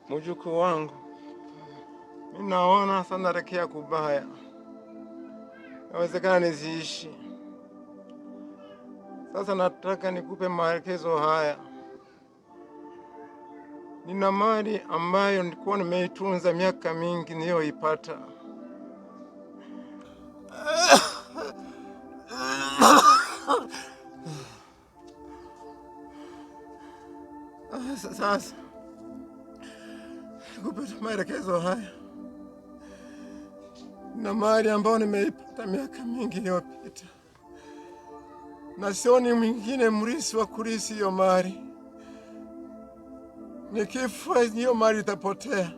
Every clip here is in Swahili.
Mjukuu wangu, ninaona sana rekea kubaya. Inawezekana niziishi. Sasa nataka nikupe maelekezo haya. Nina mali ambayo nilikuwa nimeitunza miaka mingi niliyoipata. Sasa nikupe maelekezo haya. Nina mali ambayo nimeipata miaka mingi iliyopita, na sioni mwingine mrisi wa kurisi hiyo mali. Nikifa hiyo mali itapotea.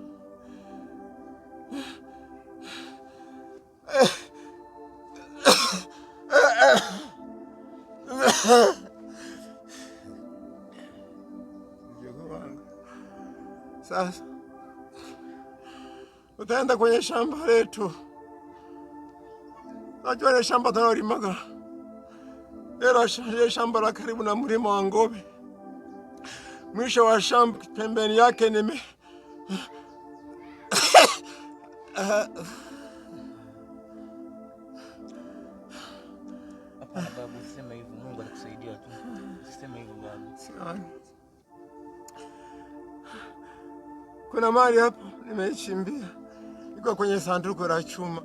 Sasa utaenda kwenye shamba letu. Najua ile shamba tunalolimaga. Ile shamba la karibu na mlima wa Ngobe. Mwisho wa shamba pembeni yake Hapana babu, usiseme hivyo. Mungu atakusaidia tu. Usiseme hivyo babu. Siani. Kuna mali hapo nimeichimbia. Iko kwenye sanduku la chuma.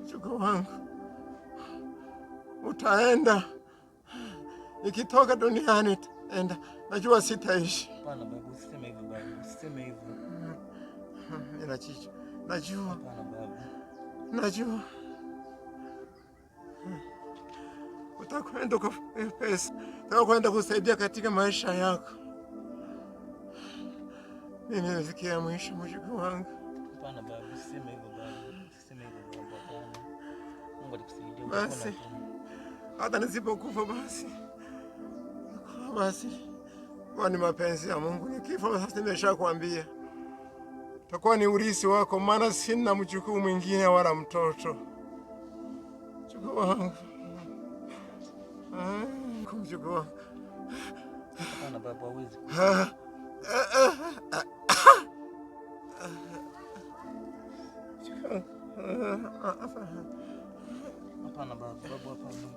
Mjukuu wangu, utaenda. Nikitoka duniani enda. Najua sitaishi. Hapana babu, usiseme hivyo babu. Usiseme hivyo. Najua. Hapana babu. Najua. Utakwenda kwa pesa. Utakwenda kusaidia katika maisha yako. Mimi nimefikia mwisho, mjukuu wangu. Hapana babu, usiseme hivyo babu. Usiseme hivyo babu, hapana. Mungu atakusaidia. Basi hata nisipokufa basi kwa ni mapenzi ya Mungu. Nikifa sasa nimeshakwambia. Takuwa ni urithi wako, maana sina mjukuu mwingine wala mtoto. Mjukuu wangu. Mjukuu wangu. Hapana babu, hawezi. Hapana babu, hapana.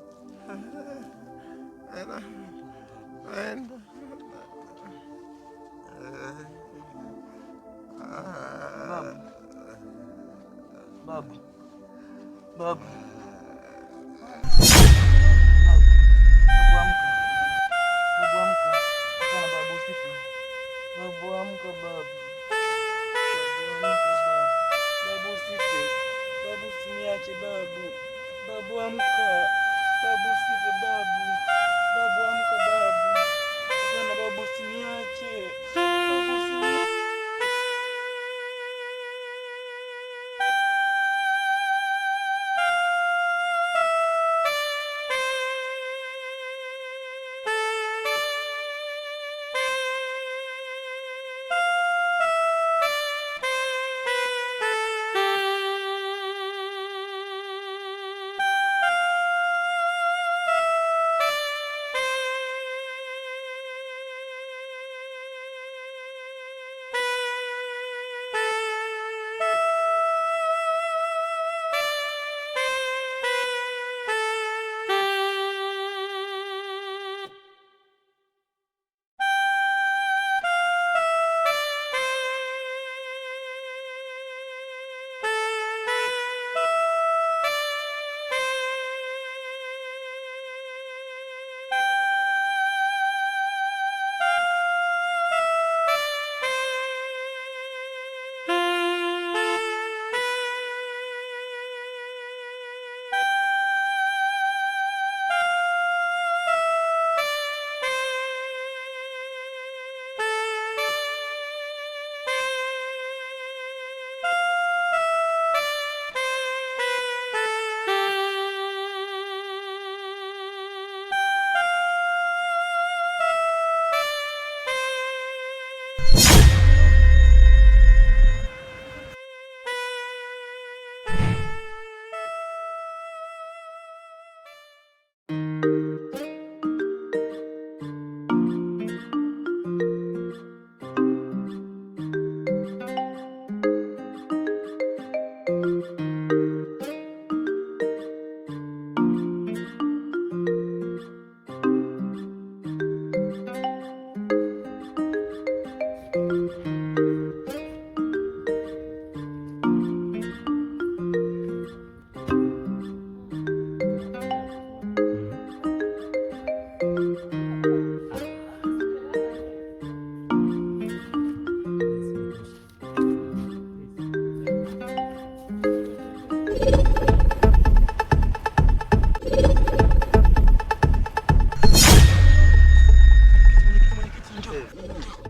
Babu. Babu. Babu amka. Babu usife babu. Babu amka babu. Hapana babu, usiniache. Babu usiniache.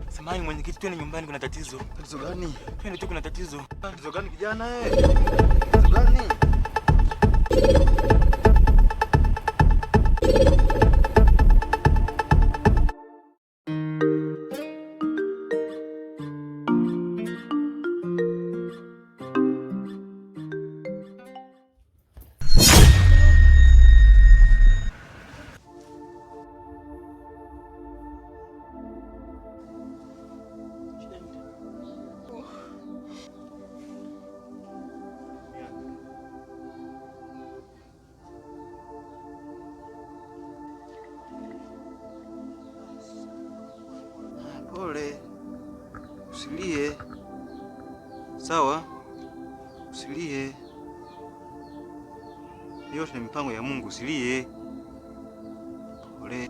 Samahani mwenyekiti, twende nyumbani, kuna tatizo. Tatizo gani? Twende tu, kuna tatizo. Tatizo gani kijana Tatizo gani? Pole. Usilie. Sawa? Usilie. Yote ni mipango ya Mungu, usilie. Pole.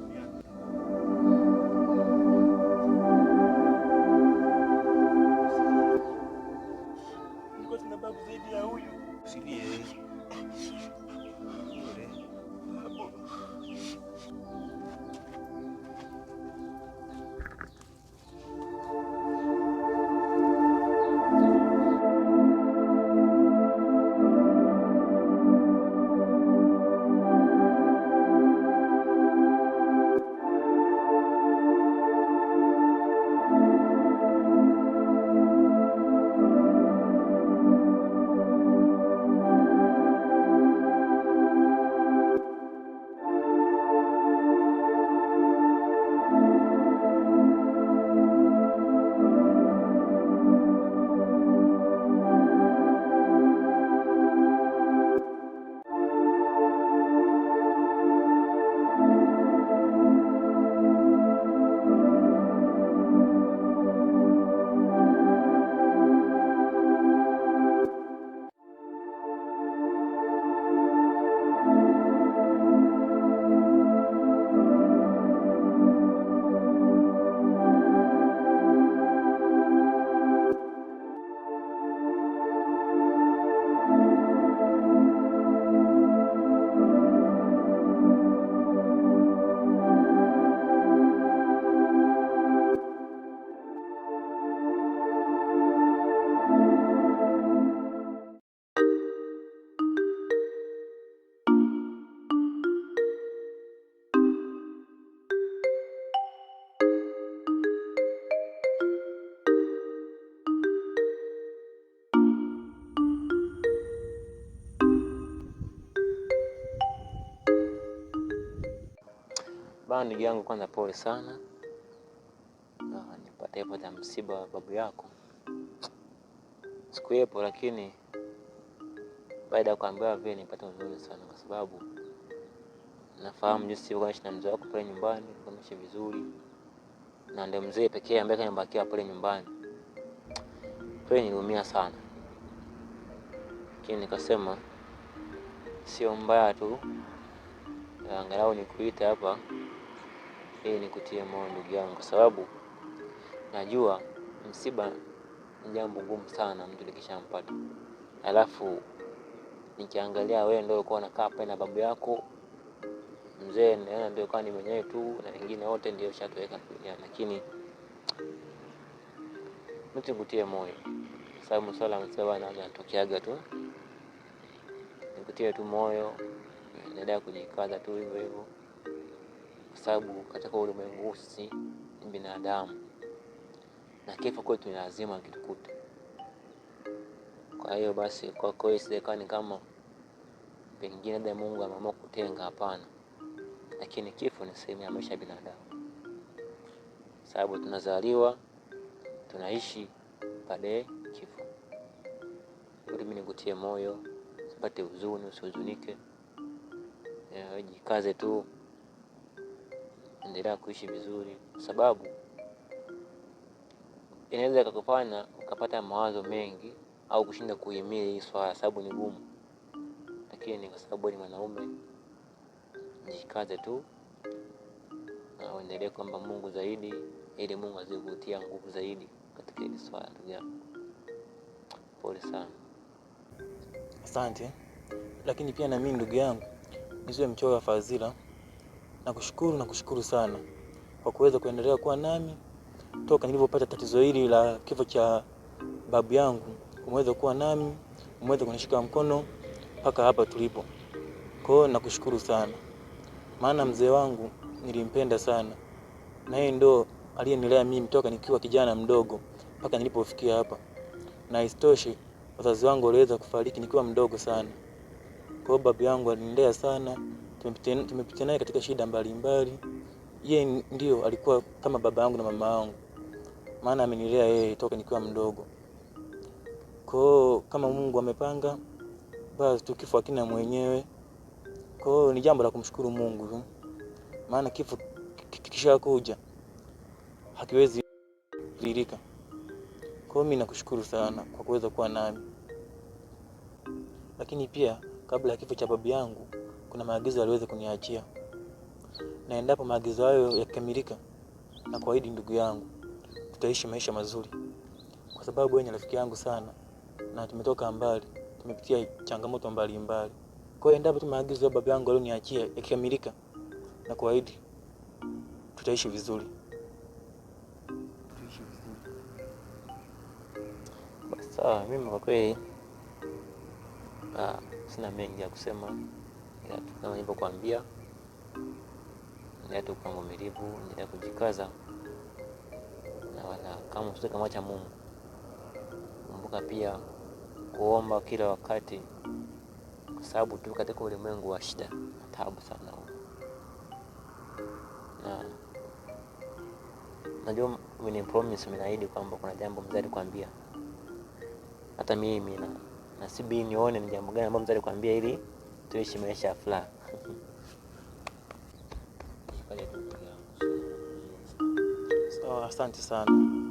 Niko tuna babu zaidi ya huyu. Usilie. Pole. Babu. Bana ndugu yangu, kwanza pole sana. Nipata msiba wa babu yako. Sikuwepo, lakini baada ya kuambiwa vile nipata huzuni sana, kwa sababu nafahamu jinsi unaishi na mzee wako pale nyumbani, unaishi vizuri. Na ndio mzee pekee ambaye kanibakia pale nyumbani. Pale niliumia sana. Lakini nikasema sio mbaya tu, angalau nikuite hapa ili nikutie moyo ndugu yangu, kwa sababu najua msiba ni jambo ngumu sana mtu likishampata. Alafu nikiangalia wewe ndio ulikuwa unakaa pale na babu yako mzee, ndio kwa ni mwenyewe tu na wengine wote ndio shatoweka duniani, lakini mtu nikutie moyo, sababu swala la msiba yanatokeaga tu. Nikutie tu moyo, endelea kujikaza tu hivyo hivyo, kwa sababu katika ulimwengu sisi ni binadamu na kifo kwetu ni lazima kitukute. Kwa hiyo basi kwa kweli sidhani kama pengine labda Mungu ameamua kutenga, hapana. Lakini kifo ni sehemu ya maisha ya binadamu, sababu tunazaliwa, tunaishi, baadaye kifo. Mimi nikutie moyo, usipate huzuni, usihuzunike. Jikaze tu, endelea kuishi vizuri, sababu inaweza kukufanya ukapata mawazo mengi au kushinda kuhimili hii swala, sababu ni gumu. Lakini kwa sababu ni mwanaume, jikaze tu na uendelee kuomba Mungu zaidi, ili Mungu azikutie nguvu zaidi katika hili swala ndugu yangu. Pole sana. Asante. lakini pia na mimi ndugu yangu nisiwe mchoyo wa fadhila. Nakushukuru sana kwa kuweza kuendelea kuwa nami toka nilipopata tatizo hili la kifo cha babu yangu. Umeweza kuwa nami, umeweza kunishika mkono mpaka hapa tulipo. Kwa hiyo nakushukuru sana. Maana mzee wangu nilimpenda sana. Na yeye ndo aliyenilea mimi toka nikiwa kijana mdogo mpaka nilipofikia hapa. Na isitoshe wazazi wangu waliweza kufariki nikiwa mdogo sana. Kwa hiyo babu yangu alinilea sana. Tumepitia naye katika shida mbalimbali. Yeye ndio alikuwa kama baba yangu na mama yangu. Maana amenilea yeye toka nikiwa mdogo. Kwa hiyo kama Mungu amepanga, basi tukifo hakina mwenyewe. Kwa hiyo ni jambo la kumshukuru Mungu tu. Maana kifo kishakuja hakiwezi kuzuilika. Kwa hiyo mimi nakushukuru sana kwa kuweza kuwa nami. Lakini pia kabla ya kifo cha babu yangu kuna maagizo aliweza kuniachia. Na endapo maagizo hayo yakikamilika, na kuahidi ndugu yangu tutaishi maisha mazuri. Kwa sababu wewe ni rafiki yangu sana na tumetoka mbali, tumepitia changamoto mbalimbali. Kwa hiyo endapo tu maagizo ya babu yangu aliyoniachia yakikamilika, na kuahidi tutaishi vizuri. Sawa, mimi kwa kweli sina mengi ya kusema, ila tu kama nilivyokuambia, ndio tu kwa mvumilivu, ndio kujikaza, na wala kama usikamwacha Mungu. Kumbuka pia kuomba kila wakati, kwa sababu tu katika ulimwengu wa shida na taabu sana. Na najua mimi promise, mnaahidi kwamba kuna jambo mzee alikwambia. Hata mimi nasibi nione ni jambo gani ambalo mzee alikwambia ili tuishi maisha ya furaha. Sawa, asante sana.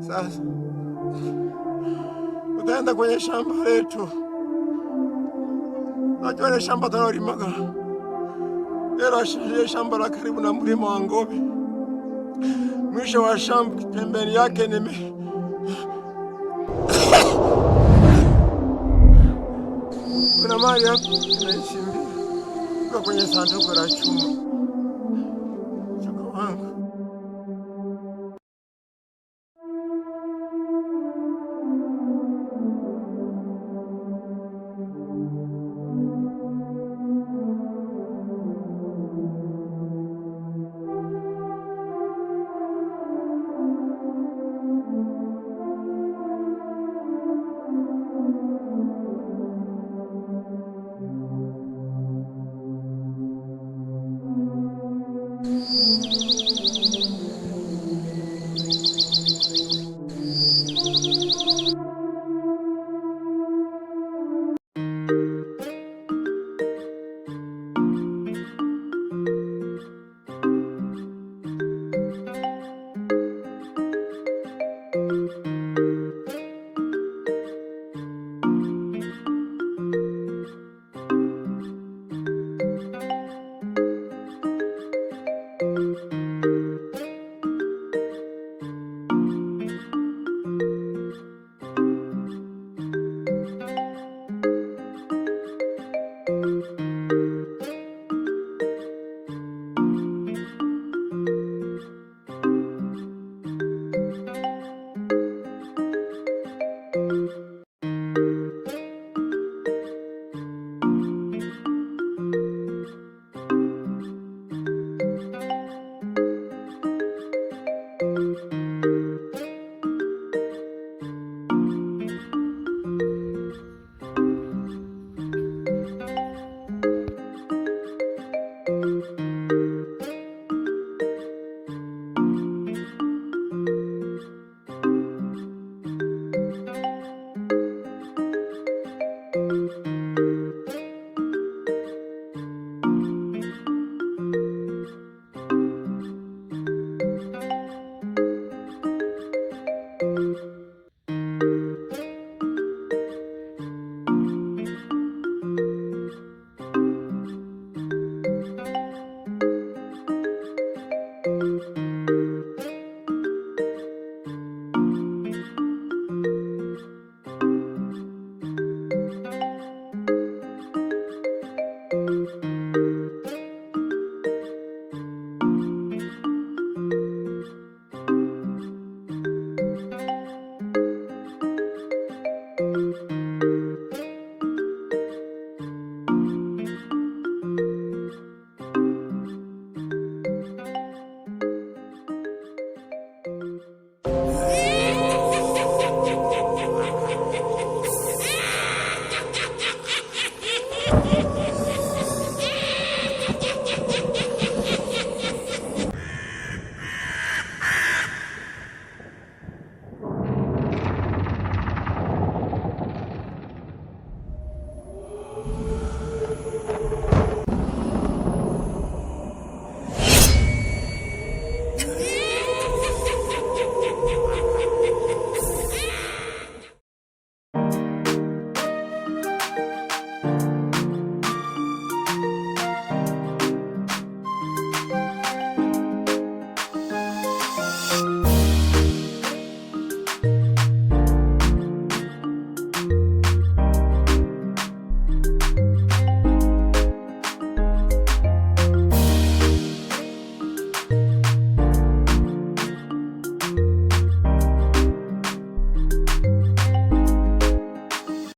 Sasa utaenda kwenye shamba letu. Najua ni shamba tunalolimaga. Ile shamba la karibu na mlima wa Ngobe. Mwisho wa shamba pembeni yake kuna mali hapo tunaichimbia. Iko kwenye sanduku la chuma. Mjukuu wangu.